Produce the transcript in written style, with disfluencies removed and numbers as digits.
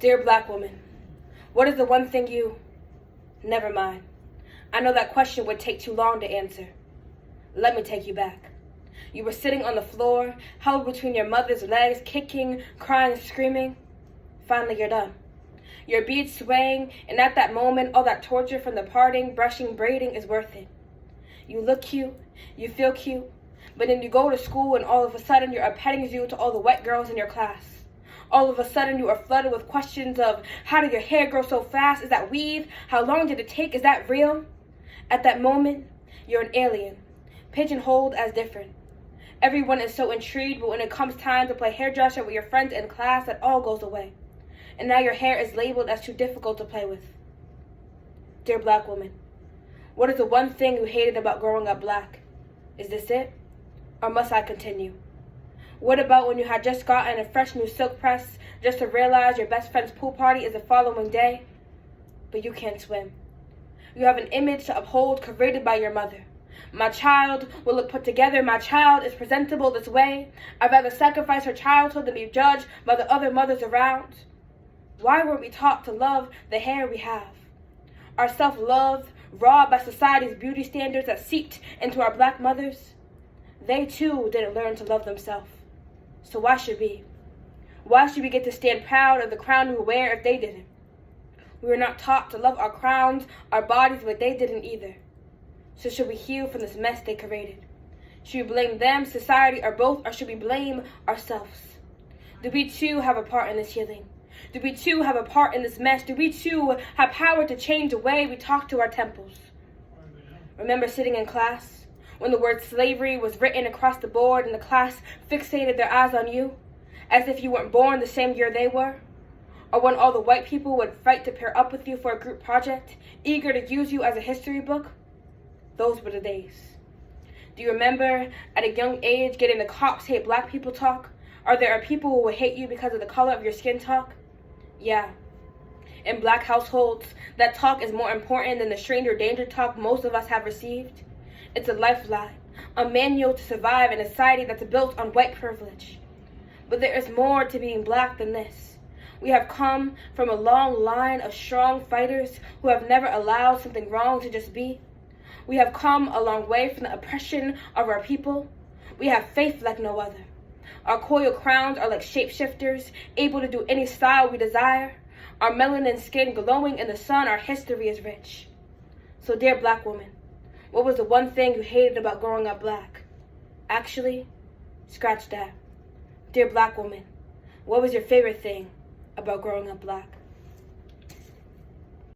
Dear black woman, what is the one thing you... Never mind. I know that question would take too long to answer. Let me take you back. You were sitting on the floor, held between your mother's legs, kicking, crying, screaming. Finally, you're done. Your beads swaying, and at that moment, all that torture from the parting, brushing, braiding is worth it. You look cute, you feel cute, but then you go to school and all of a sudden you're a petting zoo to all the white girls in your class. All of a sudden you are flooded with questions of, how did your hair grow so fast? Is that weave? How long did it take? Is that real? At that moment, you're an alien, pigeonholed as different. Everyone is so intrigued, but when it comes time to play hairdresser with your friends in class, that all goes away. And now your hair is labeled as too difficult to play with. Dear black woman, what is the one thing you hated about growing up black? Is this it? Or must I continue? What about when you had just gotten a fresh new silk press just to realize your best friend's pool party is the following day, but you can't swim? You have an image to uphold created by your mother. My child will look put together. My child is presentable this way. I'd rather sacrifice her childhood than be judged by the other mothers around. Why weren't we taught to love the hair we have? Our self-love, robbed by society's beauty standards that seeped into our black mothers. They too didn't learn to love themselves. So why should we? Why should we get to stand proud of the crown we wear if they didn't? We were not taught to love our crowns, our bodies, but they didn't either. So should we heal from this mess they created? Should we blame them, society, or both, or should we blame ourselves? Do we too have a part in this healing? Do we too have a part in this mess? Do we too have power to change the way we talk to our temples? Remember sitting in class when the word slavery was written across the board and the class fixated their eyes on you as if you weren't born the same year they were? Or when all the white people would fight to pair up with you for a group project, eager to use you as a history book? Those were the days. Do you remember at a young age getting the cops hate black people talk? Or there are people who will hate you because of the color of your skin talk? Yeah. In black households, that talk is more important than the stranger danger talk most of us have received. It's a lifeline, a manual to survive in a society that's built on white privilege. But there is more to being black than this. We have come from a long line of strong fighters who have never allowed something wrong to just be. We have come a long way from the oppression of our people. We have faith like no other. Our coil crowns are like shapeshifters, able to do any style we desire. Our melanin skin glowing in the sun, our history is rich. So dear black woman, what was the one thing you hated about growing up black? Actually, scratch that. Dear black woman, what was your favorite thing about growing up black?